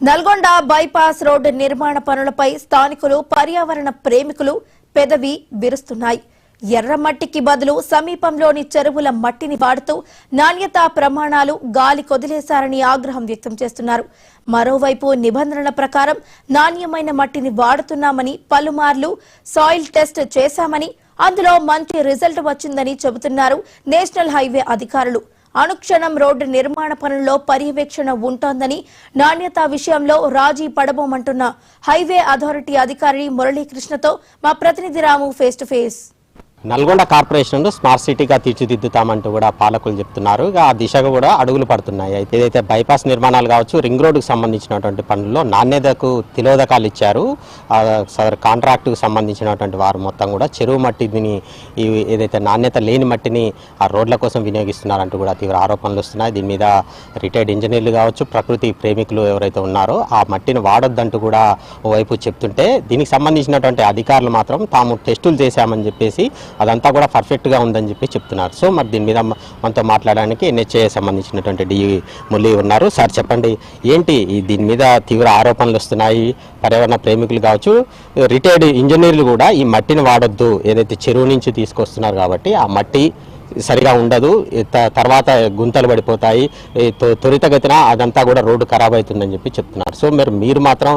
Nalgonda bypass road నిర్మాణ పనులపై స్థానికులు పర్యావరణ ప్రేమికులు పెదవి విరుస్తున్నాయి. ఎర్రమట్టికి బదులు సమీపంలోని చెరువుల మట్టిని వాడుతూ నాణ్యతా ప్రమాణాలు గాలి కొదిలేశారని ఆగ్రహం వ్యక్తం చేస్తున్నారు. మరోవైపు నిబంధనల ప్రకారం నాణ్యమైన మట్టిని వాడుతున్నామని, పలుమార్లు సాయిల్ టెస్ట్ చేశామని, అందులో మంచి రిజల్ట్ వచ్చిందని చెబుతున్నారు నేషనల్ హైవే అధికారులు. అనుక్షణం రోడ్డు నిర్మాణ పనుల్లో పర్యవేక్షణ ఉంటోందని, నాణ్యత విషయంలో రాజీ పడబోమంటున్న హైవే అథారిటీ అధికారి మురళీకృష్ణతో మా ప్రతినిధి Ramu face to face. Nalgonda corporation smart సిటీగా తీర్చిదిద్దుతామంటూ కూడా పాలకులు చెప్తున్నారు. ఆ దిశగా కూడా అడుగులు పడుతున్నాయి. అయితే ఏదైతే బైపాస్ నిర్మాణాలు కావచ్చు, రింగ్ రోడ్డుకు సంబంధించినటువంటి పనుల్లో నాణ్యతకు తిలోదకాలు ఇచ్చారు. కాంట్రాక్టుకు సంబంధించినటువంటి వారు మొత్తం కూడా చెరువు మట్టిని, ఏదైతే నాణ్యత లేని మట్టిని ఆ రోడ్ల కోసం వినియోగిస్తున్నారంటూ కూడా తీవ్ర ఆరోపణలు వస్తున్నాయి. దీని మీద రిటైర్డ్ ఇంజనీర్లు కావచ్చు, ప్రకృతి ప్రేమికులు ఎవరైతే ఉన్నారో ఆ మట్టిని వాడొద్దంటూ కూడా ఓవైపు చెప్తుంటే, దీనికి సంబంధించినటువంటి అధికారులు మాత్రం తాము టెస్టులు చేశామని చెప్పేసి అదంతా కూడా పర్ఫెక్ట్గా ఉందని చెప్పి చెప్తున్నారు. సో మరి దీని మీద మనతో మాట్లాడడానికి ఎన్హెచ్ఏ సంబంధించినటువంటి డిఈ మురళి ఉన్నారు. సార్ చెప్పండి, ఏంటి దీని మీద తీవ్ర ఆరోపణలు వస్తున్నాయి? పర్యావరణ ప్రేమికులు కావచ్చు, రిటైర్డ్ ఇంజనీర్లు కూడా ఈ మట్టిని వాడొద్దు, ఏదైతే చెరువు నుంచి తీసుకొస్తున్నారు కాబట్టి ఆ మట్టి సరిగా ఉండదు, తర్వాత గుంతలు పడిపోతాయి, త్వరితగతిన అదంతా కూడా రోడ్డు ఖరాబ్ అవుతుందని చెప్పి చెప్తున్నారు. సో మీరు మాత్రం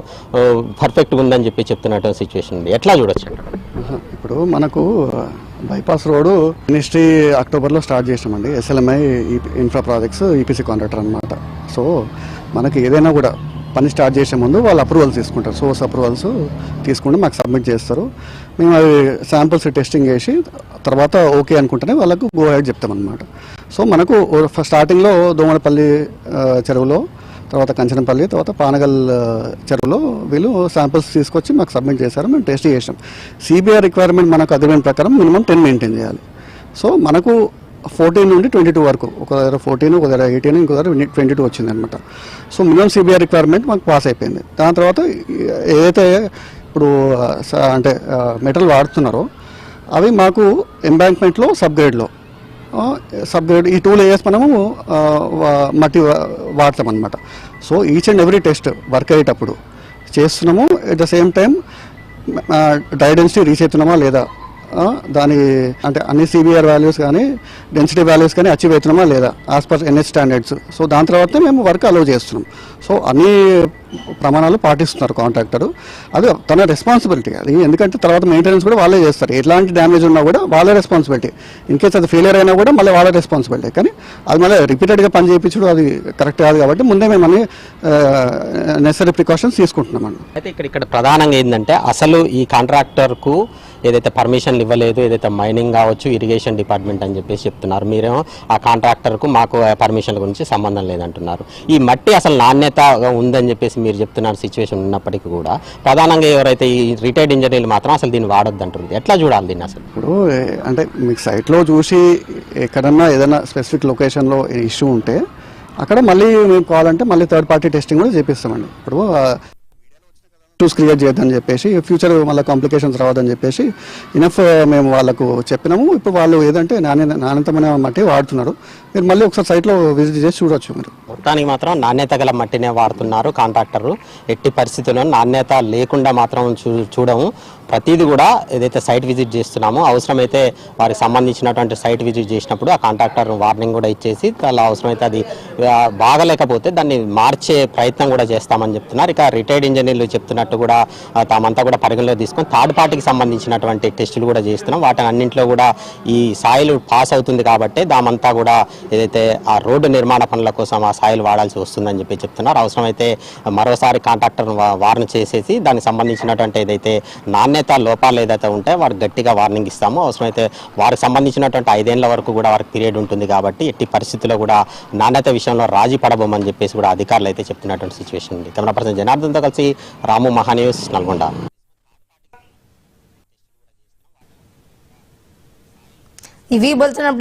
పర్ఫెక్ట్గా ఉందని చెప్పి చెప్తున్నట్టు సిచ్యువేషన్ ఉంది. ఎట్లా చూడొచ్చు? ఇప్పుడు మనకు బైపాస్ రోడ్డు మినిస్ట్రీ అక్టోబర్లో స్టార్ట్ చేసామండి. ఎస్ఎల్ఎంఐ ఇన్ఫ్రా ప్రాజెక్ట్స్ ఈపీసీ కాంట్రాక్టర్ అనమాట. సో మనకి ఏదైనా కూడా పని స్టార్ట్ చేసే ముందు వాళ్ళు అప్రూవల్స్ తీసుకుంటారు. సోర్స్ అప్రూవల్స్ తీసుకుంటే మాకు సబ్మిట్ చేస్తారు. మేము అవి శాంపుల్స్ టెస్టింగ్ చేసి తర్వాత ఓకే అనుకుంటేనే వాళ్ళకు గో హెడ్ చెప్తామన్నమాట. సో మనకు స్టార్టింగ్లో దోమలపల్లి చెరువులో, తర్వాత కంచనంపల్లి, తర్వాత పానగల్ చెరువులో వీళ్ళు శాంపుల్స్ తీసుకొచ్చి మాకు సబ్మిట్ చేశారు. మేము టెస్ట్ చేసాం. సిబిఐ రిక్వైర్మెంట్ మనకు అగ్రిమెంట్ ప్రకారం మినిమం 10 మెయింటైన్ చేయాలి. సో మనకు 14 నుండి 22 వరకు, ఒక దగ్గర 14, ఒక దగ్గర 18, ఇంకో దగ్గర 22 వచ్చిందనమాట. సో మినిమం సిబిఐ రిక్వైర్మెంట్ మాకు పాస్ అయిపోయింది. దాని తర్వాత ఏదైతే ఇప్పుడు అంటే మెటల్ వాడుతున్నారో అవి మాకు ఎంబాంక్మెంట్లో సబ్ గ్రేడ్ ఈ 2 లేయర్స్ మనము మట్టి వాడతామన్నమాట. So each and every test work అయ్యేటప్పుడు చేస్తున్నాము. At the same time dry density reach అవుతున్నామా లేదా, దాని అంటే అన్ని సిబిఆర్ వాల్యూస్ కానీ డెన్సిటీ వాల్యూస్ కానీ అచీవ్ అవుతున్నామా లేదా as per NH standards. So దాని తర్వాత మేము వర్క్ అలౌ చేస్తున్నాం. సో అన్ని ప్రమాణాలు పాటిస్తున్నారు కాంట్రాక్టర్. అది తన రెస్పాన్సిబిలిటీ అది. ఎందుకంటే తర్వాత మెయింటెనెన్స్ కూడా వాళ్ళే చేస్తారు. ఎట్లాంటి డ్యామేజ్ ఉన్నా కూడా వాళ్ళే రెస్పాన్సిబిలిటీ. ఇన్ కేస్ అది ఫెయిలియర్ అయినా కూడా మళ్ళీ వాళ్ళే రెస్పాన్సిబిలిటీ. కానీ అది మళ్ళీ రిపీటెడ్గా పని చేయించడం అది కరెక్ట్ కాదు. కాబట్టి ముందే మేము అన్ని నెసరీ ప్రికాషన్స్ తీసుకుంటున్నామండి. అయితే ఇక్కడ ప్రధానంగా ఏంటంటే, అసలు ఈ కాంట్రాక్టర్కు ఏదైతే పర్మిషన్లు ఇవ్వలేదు, ఏదైతే మైనింగ్ కావచ్చు, ఇరిగేషన్ డిపార్ట్మెంట్ అని చెప్పేసి చెప్తున్నారు. మీరేమో ఆ కాంట్రాక్టర్కు మాకు పర్మిషన్ల గురించి సంబంధం లేదంటున్నారు. ఈ మట్టి అసలు నాణ్యతగా ఉందని చెప్పేసి మీరు చెప్తున్నారు సిచ్యువేషన్ ఉన్నప్పటికీ కూడా, ప్రధానంగా ఎవరైతే ఈ రిటైర్డ్ ఇంజనీర్లు మాత్రం అసలు దీన్ని వాడొద్దు అంటుంది. ఎట్లా చూడాలి దీన్ని అసలు? ఇప్పుడు అంటే మీకు సైట్లో చూసి ఎక్కడన్నా ఏదైనా స్పెసిఫిక్ లొకేషన్లో ఇష్యూ ఉంటే అక్కడ మళ్ళీ మేము కావాలంటే మళ్ళీ థర్డ్ పార్టీ టెస్టింగ్ కూడా చేపిస్తామండి. ఇప్పుడు ఇష్యూస్ క్రియేట్ చేయొద్దని చెప్పేసి, ఫ్యూచర్ మళ్ళీ కాంప్లికేషన్స్ రావద్దని చెప్పేసి ఇనఫ్ మేము వాళ్ళకు చెప్పినాము. ఇప్పుడు వాళ్ళు ఏదంటే నాణ్యతమైన మట్టి వాడుతున్నారు. మీరు మళ్ళీ ఒకసారి సైట్లో విజిట్ చేసి చూడవచ్చు. మీరు మొత్తానికి మాత్రం నాణ్యత గల మట్టినే వాడుతున్నారు కాంట్రాక్టర్లు. ఎట్టి పరిస్థితుల్లో నాణ్యత లేకుండా మాత్రం చూడము. ప్రతిదీ కూడా ఏదైతే సైట్ విజిట్ చేస్తున్నామో, అవసరమైతే వారికి సంబంధించినటువంటి సైట్ విజిట్ చేసినప్పుడు ఆ కాంట్రాక్టర్ వార్నింగ్ కూడా ఇచ్చేసి, అలా అవసరమైతే అది బాగలేకపోతే దాన్ని మార్చే ప్రయత్నం కూడా చేస్తామని చెప్తున్నారు. ఇక రిటైర్డ్ ఇంజనీర్లు చెప్తున్నట్టు కూడా తామంతా కూడా పరిగణలో తీసుకొని థర్డ్ పార్టీకి సంబంధించినటువంటి టెస్టులు కూడా చేస్తున్నాం. వాటి అన్నింటిలో కూడా ఈ సాయిల్ పాస్ అవుతుంది కాబట్టి దామంతా కూడా ఏదైతే ఆ రోడ్డు నిర్మాణ పనుల కోసం ఆ సాయిల్ వాడాల్సి వస్తుందని చెప్పి చెప్తున్నారు. అవసరమైతే మరోసారి కాంట్రాక్టర్ వార్న్ చేసేసి దానికి సంబంధించినటువంటి ఏదైతే నాణ్యత లోపాలు ఏదైతే ఉంటే వారికి గట్టిగా వార్నింగ్ ఇస్తాము. అవసరమైతే వారికి సంబంధించినటువంటి 5 ఏళ్ల వరకు కూడా వారికి పీరియడ్ ఉంటుంది కాబట్టి ఎట్టి పరిస్థితుల్లో కూడా నాణ్యత విషయంలో రాజీ పడబోమని చెప్పేసి కూడా అధికారులు అయితే చెప్తున్నటువంటి సిచ్యువేషన్ ఉంది. కెమెరా పర్సన్ జనార్దన్తో కలిసి రాము, మహాన్యూస్, నల్గొండ. ఇవి బులెటిన్ అప్డేట్.